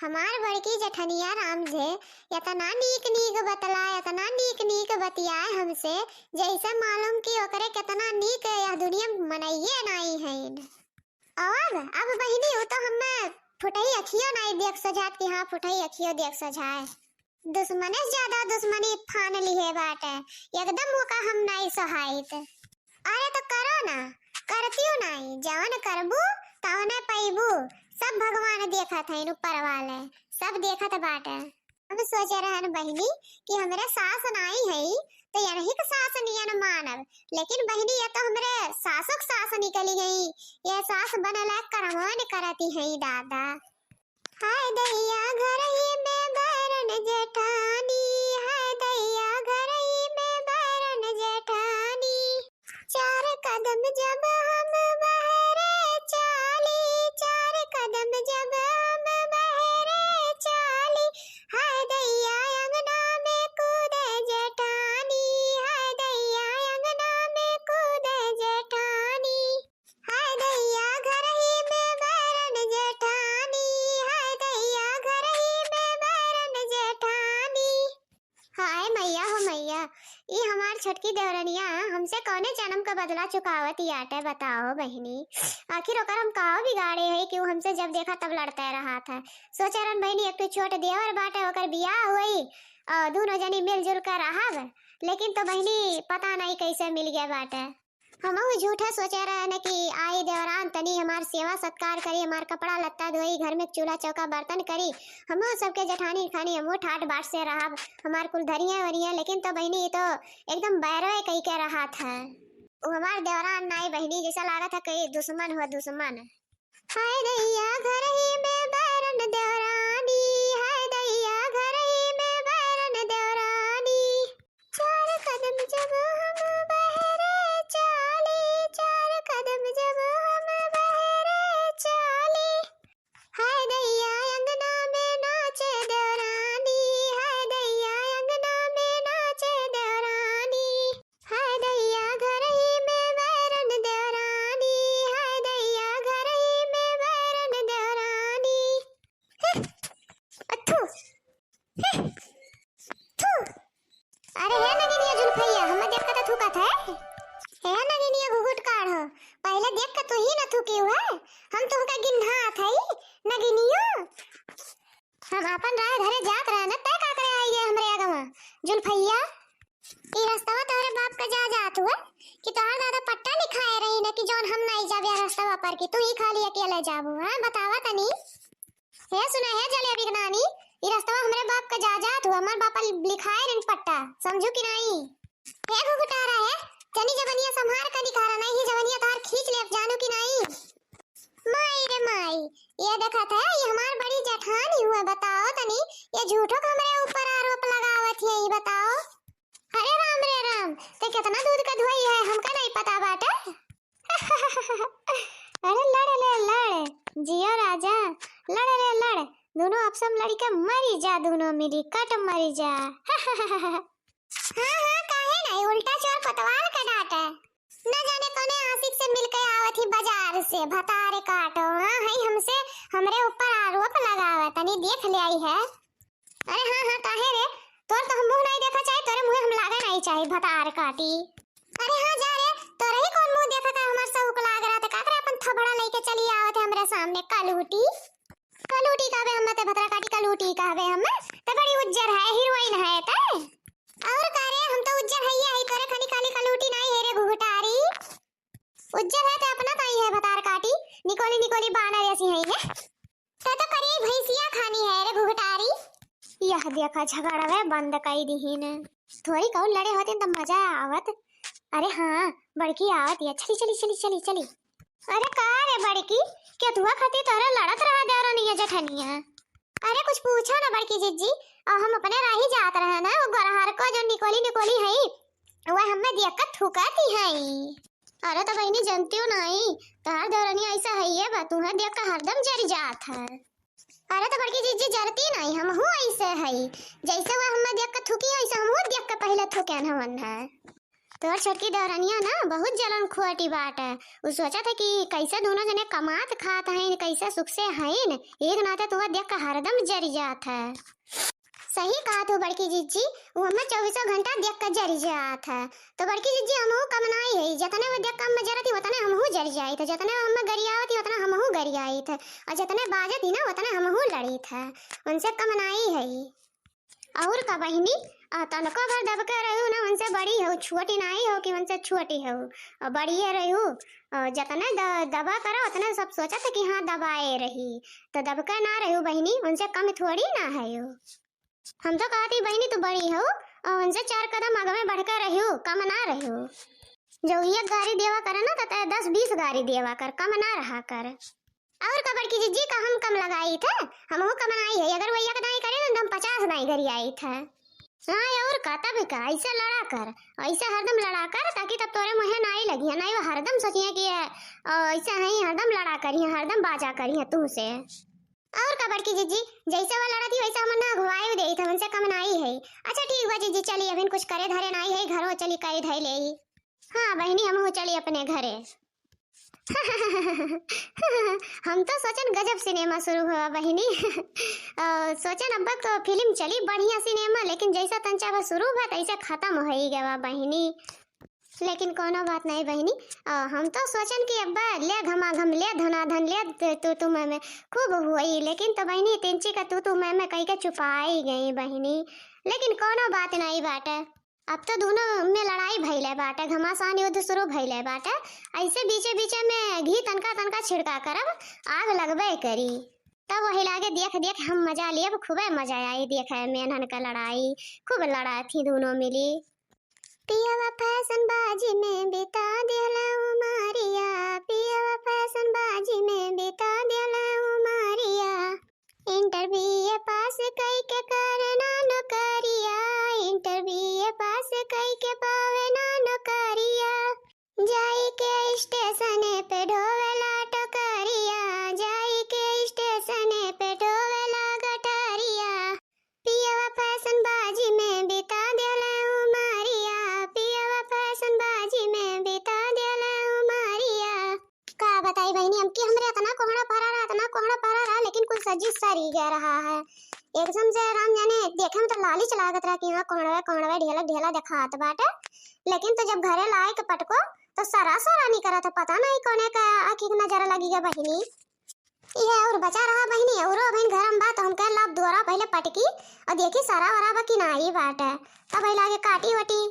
हमार बड़की जठनिया राम जे इतना नीक नीक बतलाए, इतना नीक नीक बतियाए हमसे, जैसे मालूम कि ओकरे कितना नीक यह दुनिया मनाइए नहीं है। अब बहिनी हो तो हमें फुटई अखियो नहीं देख सजात कि हाँ फुटई अखियो देख सजाए। दुश्मने से ज्यादा दुश्मनी फान लिए बाटे, एकदम वो का हम नहीं सहायत। अरे तो करो ना, करतियो नहीं, जवन करबू तवने पैबू। सब भगवान देखत है, ऊपर वाले सब देखत बाटे। हम सोचे रहन बहिनी कि हमरे सास नहीं है तो यही का सास नियन मानब, लेकिन बहिनी ये तो हमरे सासुक सास निकली गई। ये सास बनला करवन करती है दादा। हाय दैया घर ही में बैरन जेठानी, हाय दैया घर ही में बैरन जेठानी। चार कदम जब हम बहरे चाली, चार कदम जब हम बहरे चाली, हाय दैया अंगना में कूदे जेठानी, हाय दैया अंगना में कूदे जेठानी। हाय दैया घर ही में बैरन जेठानी, हाय दैया घर ही में बैरन जेठानी। हाय मैया हो मैया, ये हमार छोटकी देवरनिया हमसे कौने जन्म का बदला चुकावती आटे, बताओ बहिनी। आखिर ओकर हम काहो बिगाड़े है कि वो हमसे जब देखा तब लड़ते रहा था। सोचे रन बहिनी एक तो छोट देवर बाटे, ओकर बियाह हुई और दोनों जनी मिलजुल कर रहब, लेकिन तो बहिनी पता नहीं कैसे मिल गया बाटे। हम झूठा सोचे रहे न कि आई देवरान तनी हमार सेवा सत्कार करी, हमार कपड़ा लत्ता धोई, घर में चूल्हा चौका बर्तन करी, हम सबके जठानी खानी हम ठाट बाट से रहा, हमार कुल धरिया वरिया। लेकिन तो बहिनी तो एकदम बैरो कही के रहा था। वो हमार देवरान नाई बहिनी जैसा लगा था कहीं दुश्मन हो दुश्मन। हाय दैया घर ही में बैरन देवरानी, हाय दैया घर ही में बैरन देवरानी। चार कदम जब हम बहरे चाली, चार कदम जब हम बहरे चाली, हाय दैया अंगना में नाचे देवरानी, हाय दैया अंगना में नाचे देवरानी। हाय दैया घर ही में बैरन देवरानी, हाय दैया घर ही में बैरन देवरानी। अथु थू। अरे है नगिनिया जुल्फैया, हम देख के तो थूकत है नगिनिया घुघुट काढ़। पहले देख के तू ही न थूकी हुआ, हम तो का गिन्हात है नगिनियो। हम अपन राह धरे जात रहे न, तय का करे आई है हमरे आगवा जुल्फैया। ई रास्तावा तोरे बाप का जा जात हुआ कि तोहर दादा पट्टा लिखाए रही न कि जोन हम नहीं जाबे रास्तावा पर कि तू ही खाली अकेले जाबू। हां बतावा तनी। हे सुना है जलेबी के नानी, ई रास्तावा हमरे बाप का जा जात हुआ, हमार बापा लिखाए रही पट्टा, समझू कि नहीं। हे घुघुटारा है जनी जवनिया संभार का दिखारा नहीं, ही जवनिया तार खींच ले जानू कि नहीं। माई रे माई, ये देखा था ये हमार बड़ी जेठानी हुआ, बताओ तनी ये झूठो हमरे ऊपर आरोप लगावत है, ये बताओ। अरे राम रे राम, ते कितना दूध का धोई है हमका नहीं पता बाटे। अरे लड़ ले लड़ जियो राजा, लड़ रे लड़, दोनों आपसम लड़ी के मरी जा, दोनों मेरी कट मरी जा। हाँ काहे नहीं, उल्टा चोर पतवार का डांट है। न जाने कौने आशिक से मिलके आवत ही बाजार से भतारे काटो। हाँ है हमसे हमरे ऊपर आरोप लगावत, तनी देख ले आई है। अरे हाँ काहे रे, तोर तो हम मुंह नहीं देखा चाहे, तोरे मुंह हम लागे नहीं चाहे भतार काटी। अरे हाँ जा रे, तोरे ही कौन मुंह देखा था हमार सब को लाग रहा था, काकरे अपन थबड़ा लेके चली आवत है हमरे सामने। कलूटी कलूटी कहबे हम ते भतरा काटी, कलूटी कहबे हम ते बड़ी उज्जर है, हीरोइन है ते। और करे हम तो उज्जर है ही, तोरे खाली खाली कलूटी नहीं है रे घुघुटारी। उज्जर है तो अपना ताई है भतार काटी, निकोली निकोली बानर ऐसी है ये तो करी भैंसिया खानी है रे घुघुटारी। यह देखा झगड़ावे बंद कई दीहिन, थोड़ी कौ लड़े होते तो मजा आवत। अरे हाँ बड़की आवत है, चली चली चली चली चली। अरे का रे बड़की, क्या तुआ खाती तोरे लड़त रहा देवरानिया जेठनिया। अरे कुछ पूछो ना बड़की जिज्जी, और हम अपने राही जात रहे ना, वो गरहर को जो निकोली निकोली है वो हमें देख कर थुकाती है। अरे तो बहनी जानती हो नहीं, तोहर देवरानिया ऐसा है ये बात, तुम्हें देख कर हरदम जर जात है। अरे तो बड़की जिज्जी जरती नहीं, हम हूँ ऐसे है, जैसे वो हमें देख कर थुकी ऐसे हम देख कर पहले थुके हमन है। तोर छोटकी देवरनिया ना बहुत जलन खुआटी बाटे। उ सोचा था कि कैसे दोनों जने कमात खात हैं, कैसे सुख से हैं, एक नाते तो देख के हरदम जरी जात है। सही कहा तो बड़की जीजी, वो हमें 24 घंटा देख कर जरी जात है। तो बड़की जीजी हमहू कमनाई है, जतने वो देख कर हम जरती उतने हमहू जरी जाई थे, जतने हम गरियावती उतना हमहू गरियाई थे, और जतने बाजती ना उतने हमहू लड़ी थे। उनसे कमनाई है। और का बहिनी तनको भर दब के रहू ना, उनसे बड़ी हो, छोटी नहीं हो कि उनसे छोटी हो, और बड़ी है रहू। जतने दबा करो उतने सब सोचा था कि हाँ दबाए रही, तो दब कर ना रहू बहिनी, उनसे कम थोड़ी ना है यो। हम तो कहती बहिनी तू बड़ी हो और उनसे 4 कदम आगे में बढ़कर रहू, कम ना रहू। जो एक गाड़ी देवा करे ना तो 10-20 गाड़ी देवा कर, कम ना रहा कर। और कबर की जीजी का हम कम लगाई थे, हम वो कमनाई है, अगर वो एक नहीं करे तो हम 50 नहीं करी आई थे। हाँ और का तब का ऐसे लड़ा कर, ऐसे हरदम लड़ा कर, ताकि तब तोरे मुँह नहीं लगी, नहीं वो हरदम सोचिए कि ऐसे नहीं हरदम लड़ा करी, हरदम बाजा करी तू से। और कबर की जीजी जैसे वो लड़ा थी वैसे हम ना घुवाई दे थे, उनसे कमनाई है। अच्छा ठीक बा जीजी, चली अभी कुछ करे धरे नहीं है, घरों चली करे धै ले। हाँ बहनी हम चली अपने घरे। हम तो सोचन गजब सिनेमा शुरू हुआ बहिनी। सोचन अब तो फिल्म चली बढ़िया सिनेमा, लेकिन जैसा तंचा शुरू हुआ तैसे खत्म हो ही गया बहिनी। लेकिन कोनो बात नहीं बहिनी, हम तो सोचन कि अब ले घमाघम ले धनाधन ले तू मैं खूब हुई, लेकिन तो बहिनी तिंची का तू मैं कहीं के छुपाई गई बहिनी। लेकिन कोनो बात नहीं बाटे, अब तो दोनों में लड़ाई भइले बाटे, घमासान युद्ध शुरू भइले बाटे। ऐसे बीचे बीचे में घी तनका तनका छिड़का करब, आग लगबे करी, तब वही लागे देख देख हम मजा लिए, खूबे मजा आई देखे मेनहन का लड़ाई, खूब लड़ा थी दोनों मिली। पियावा फैशन बाजी में बिता दिला उमारिया, पियावा फैशन बाजी में बिता दिला उमारिया, इंटरव्यू पास कई के करना नौकरिया, इंटरव्यू पास कई के पावे ना नौकरिया, जाई के स्टेशन पे ढोवेला टोकरिया, जाई के स्टेशन पे ढोवेला गटरिया, पियावा फैशन बाजी में बिता दिला उमारिया, पियावा फैशन बाजी में बिता दिला उमारिया। का बताई बहनी हम कि हमरे इतना कोहड़ा पड़ा रहा, लेकिन कुछ सजी सरी गया रहा है एकदम से। राम जाने देखे में तो लाली लागत रहा कि हाँ कोहड़वे ढेला दिखात बाटे, लेकिन तो जब घरे लाए के पटको तो सरा नहीं करा था, पता नहीं कोने का आँखी की नजर लगी गया बहिनी। ये और बचा रहा बहिनी, और बहन घर में बात हम कह लब दोरा पहले पटकी और देखी सरा वरा बा कि नहीं बाटे, तब लागे काटी वटी।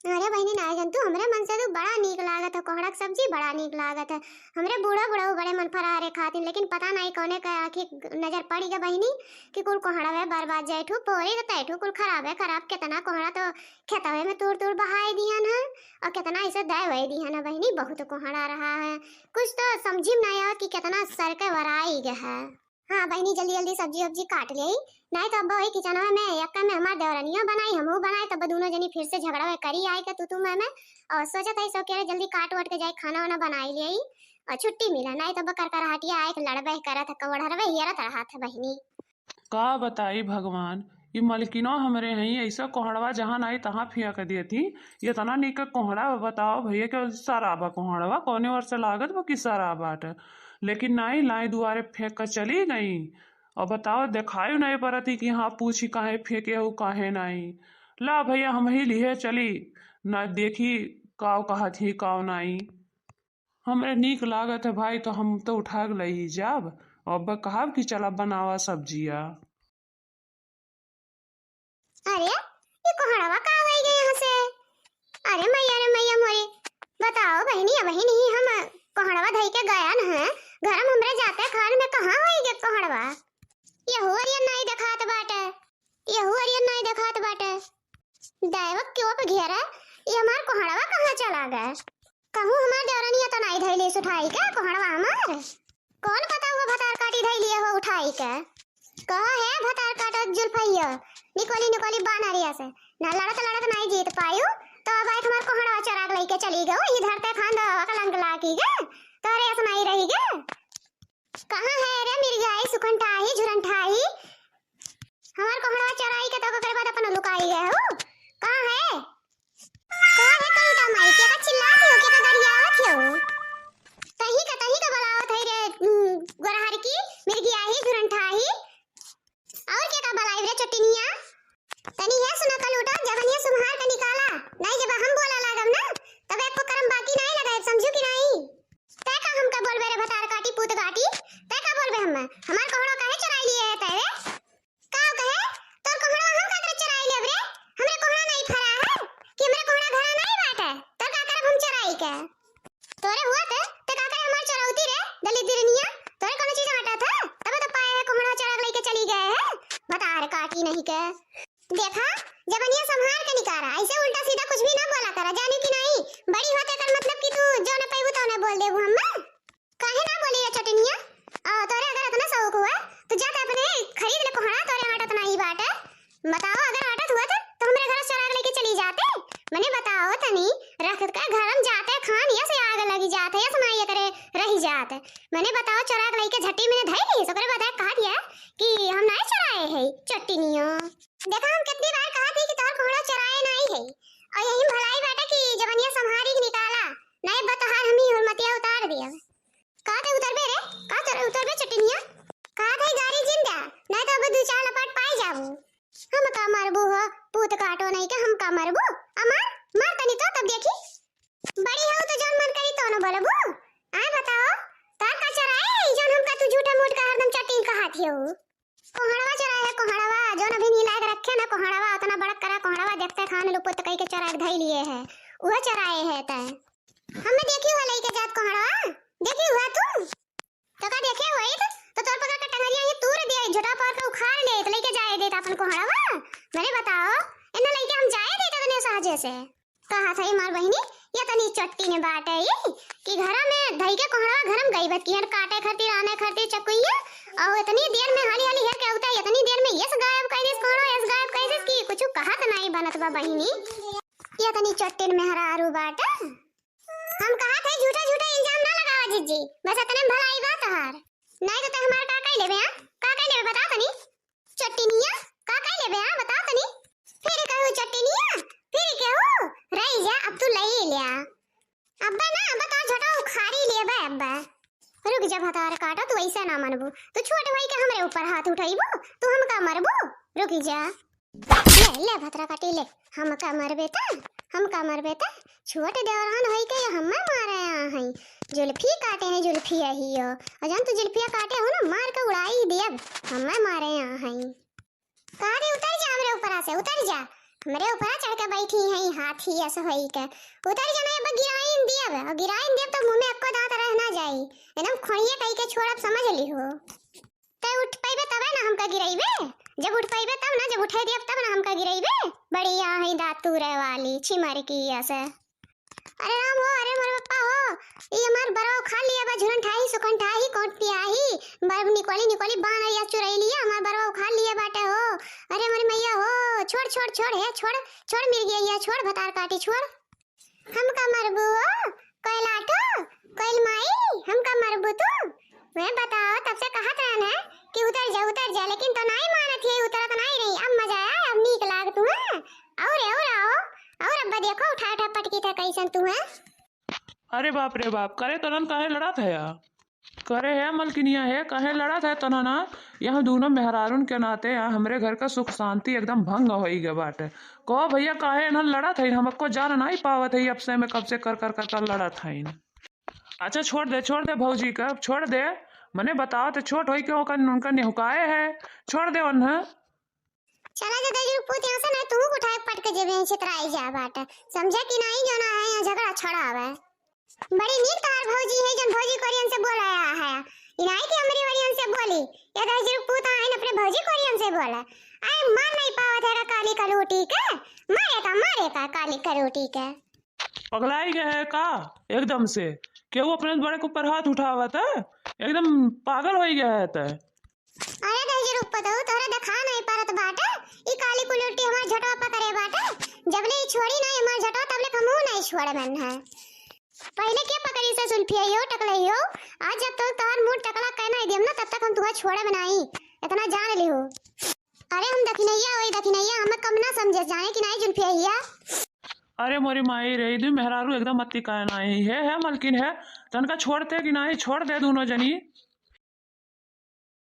अरे बहनी ना जंतु हमरे मन से तो बड़ा नीक लागत है, कोहड़ा की सब्जी बड़ा नीक लागत है, हमरे बूढ़ा बड़े मन फरारे खातिन, लेकिन पता नहीं कोने का आँखी नजर पड़ी गया बहिनी कि कुल कोहड़ा वे बर्बाद जाए ठू पोरी तो तैठू कुल खराब है, खराब कितना कोहड़ा तो खेतवे में तूड़ बहाए दिहन है, और कितना ऐसे दे वही दिहन है बहिनी, बहुत कोहड़ा रहा है, कुछ तो समझी में नहीं आवत कि कितना सर के वराई गया है। हाँ बहनी जल्दी जल्दी सब्जी वब्जी काट ले, नहीं तो अब वही किचन में एक में हमार देवरनिया बनाई हमहू बनाए, तब दोनों जनी फिर से झगड़ा करी आई के तू मैं और सोचा था सब कह जल्दी काट वाट के जाए खाना वाना बनाई ले और छुट्टी मिला, नहीं तो बकर कर हटिया आए लड़बे करत कवड़रबे हियरत रहा था बहनी। का बताई भगवान, ये मलकिनो हमरे हई ऐसा कोहड़वा जहाँ नहीं तहाँ फेंक दिए थी, ये तना निक कोहड़ा बताओ भैया के सराबा कोहड़वा कौने वर्ष लागत वो कि सराबाट, लेकिन नहीं लाई दुआरे फेंक कर चली गई, और बताओ दिखाई नहीं पड़ती कि हाँ पूछी काहे फेंके हो काहे नहीं, ला भैया हम ही लिए चली न देखी काव कहा थी काव नहीं, हमरे नीक लागत है भाई तो हम तो उठा के लई जाब, अब कहा कि चला बनावा सब्जिया। अरे ये कोहड़वा का हो गए यहाँ से, अरे मैया मोरे, बताओ बहनी बहनी हम कोहड़वा धई के गया न है घर में, हमरे जाते खान में कहाँ हो गए कोहड़वा, ये हुरियन नहीं दिखात बाटे, ये हुरियन नहीं दिखात बाटे, दैवक क्यों पे घेरा, ये हमार कोहड़वा कहाँ चला गया, कहूँ हमार देवरनिया तो नहीं धई ले उठाई का कोहड़वा हमार, कौन पता हुआ भतार काटी धई लिए हो उठाई का, कहा है भतार काटा जुल्फैया निकोली बानरिया से ना लड़त नहीं जीत पायू, तो अब आई तुम्हार कोहड़ा चराग लेके चली गो इधर ते खान कलंक लागी गे तो रेस नहीं रही गे, कहां है रे मिर्गाई सुखंठाई झुरंठाई, हमार कोहड़ा चराई के तो ओकरे बाद अपन लुकाई गए हो, कहां है कहीं का बोलबे रे भतार काटी पूत काटी तय का बोलबे हमार कोहड़ा काहे चराई लिए है तय रे का कहे तोर कोहड़ा हम का करे चराई लेब रे हमरे कोहड़ा नहीं फरा है कि हमरे कोहड़ा घरा नहीं बाटे तोर का करब हम चराई के तोरे हुआ ते का करे हमार चराउती रे दलित दिरनिया तोरे कोनो चीज हटा था तब तो पाए है कोहड़ा चराग लेके चली गए है भतार काटी नहीं के देखा जबनिया संभाल के निकारा ऐसे उल्टा सीधा कुछ भी ना बोला करा जाने की नहीं बड़ी होते कर मतलब कि तू जो न पैबू तो न बोल देबू हम्मा काहे ना बोली रे चटनिया तोरे अगर इतना शौक हुआ तो जाते अपने खरीद ले कोहड़ा तोरे हटत नहीं बाटे बताओ अगर हटत हुआ तो हमरे घर चराग लेके चली जाते मने बताओ तनी रख का घरम जाते खान या से आग लगी जाते या समाई करे रही जाते मने बताओ चराग लेके झट्टी में धई ली सकरे बता कहा दिया कि हम नहीं चराए है चट्टिनिया देखा हम कितनी बार कहा थी कि तोर कोहड़ा चराए नहीं है और यही भलाई बेटा कि जवनिया संहारी के निकाला नहीं बतहार हमी हुरमतिया उतार दिया का ते उतरबे रे का तेरे उतरबे चटनिया का थे गाड़ी जिंदा नहीं तो अब दो चार लपट पाई जाबू हम का मरबू हो पूत काटो नहीं के हम का मरबू अमर मार तनी तो तब देखी बड़ी हो तो जोन मन करी तो न बोलबू आ बताओ तार का चराए जोन हम का तू झूठा मूठ का हरदम चटिन कहा थियो कोहड़वा चराए कोहड़वा जो न भी नीला के रखे ना कोहड़वा उतना बड़ा करा कोहड़वा देखते खान लो पुत कई के चराग धई लिए है वह चराए है तय हमने देखी हुआ लई के जात कोहड़वा देखी हुआ तू तो का देखे हुई तो तोर पकड़ के टंगरिया ये तूर दे झटा पार के उखाड़ ले तो लेके जाए देता अपन कोहड़वा मैंने बताओ इन्ना लेके हम जाए देता तने सहजे से कहा था मार बहिनी ये तनी चट्टी ने बात है ये कि घरा में धई के कोहड़वा घरम गई बत की हर काटे खरती आने खरती चकुइया और इतनी देर में हाली हाली हेर के उता इतनी देर में यस गायब कह देस कोहड़ो यस गायब कह देस की कुछ कहत नहीं बनत बा बहिनी ये तनी चट्टिन में हरारू बाटा हम कहा थे झूठा झूठा इल्जाम ना लगावा जीजी बस इतने भलाई बात हार नहीं तो हमारा का कह लेबे का कह लेबे बता तनी चट्टिनिया का कह लेबे बता तनी फिर कहू चट्टिनिया फिर कहू रही जा अब तू ले लिया अब्बा ना बता झटा उखाड़ी लेबे अब्बा रुक जा भतार काटा तू ऐसा ना मनबू तू छोटे भाई के हमरे ऊपर हाथ उठाइबू तू हम का मरबू रुक जा ले भतरा काटी ले हम का मरबे ता छोटे देवरान होई के हम मारे हैं जुल्फी काटे हैं जुल्फी ही हो और जान तू जुल्फिया काटे हो ना मार के उड़ाई देब हम मारे हैं कारे उतर जा हमरे ऊपर से उतर जा मेरे ऊपर चढ़ के बैठी है हाथी ऐसे होई के उतर जाना अब गिराइन दियब और गिराइन देब तो मुंह में अक्को दांत रह ना जाई एकदम खोड़िए कई के छोड़ब समझ ली हो ते उठ पाइबे तबे ना हमका गिराइबे जब उठ पाइबे तब ना जब उठाई देब तब ना हमका गिराइबे बढ़िया है दातूरे वाली छिमर की ऐसे अरे राम हो अरे मोर पप्पा हो ये हमार बरो खा लिया बा झुरन ठाई सुकन ठाई कोट पियाही बरब निकोली बान या चुराई लिया हमार बरो खा लिया बाटे हो अरे मोर मैया हो छोड़ छोड़ छोड़ है छोड़ मिल गया या छोड़ भतार काटी छोड़ हम का मरबू कोई लाटो कोई माई हम का मरबू तू मैं बताओ तब से कहत रहन है कि उतर जा लेकिन तो नहीं मानत है उतर तो नहीं रही अब मजा आया अब नीक लाग तू है और आओ और अब्बा देखो उठा उठा पटकी था कैसन तू है अरे बाप रे बाप करे तनन काहे लड़त है या करे है मलकिनिया है काहे लड़त है तनना यहाँ दोनों मेहरारून के नाते यहाँ हमरे घर का सुख शांति एकदम भंग होई गए बाटे कहो भैया काहे न लड़त है हमको जान नहीं पावत है अब से में कब से कर लड़त है अच्छा छोड़ दे भौजी का छोड़ दे मने बताओ तो छोट होई के उनका निहुकाए है छोड़ दे उन्हें चला जा दे पूत यहां से ना तू उठाए पटके जेबे छितराई जा बाटा समझा कि नहीं जो ना है यहाँ झगड़ा छड़ा आवे बड़ी नीक तार भौजी है जन भौजी कोरियन से बोलाया है इनाई के हमरी वरियन से बोली या दे पूत है अपने भौजी कोरियन से बोला अरे मार नहीं पावत है काली करोटी के मारे का काली करोटी के पगलाई गए है का एकदम से क्यों अपने बड़े के ऊपर हाथ उठावत है एकदम पागल हो गया है तय अरे दे पता तोरा देखा नहीं पारत बाटा ई काली कुलुटी हमार झटवा पकड़े बाटा जबले ई छोड़ी नहीं हमार झटवा तबले हमहू नहीं छोड़े मन है पहले के पकड़ी से सुल्फियो टकलइयो आज जब तक तार मुंह टकला कहना ही देम ना तब तक हम तुहा छोड़े बनाई इतना जान ली हो अरे हम दखिनैया हम कम ना समझे जाने कि नहीं जुल्फिया अरे मोरी माई रे दू मेहरारू एकदम अति कहना ही है मलकिन है तनका छोड़ते कि नहीं छोड़ दे दोनों जनी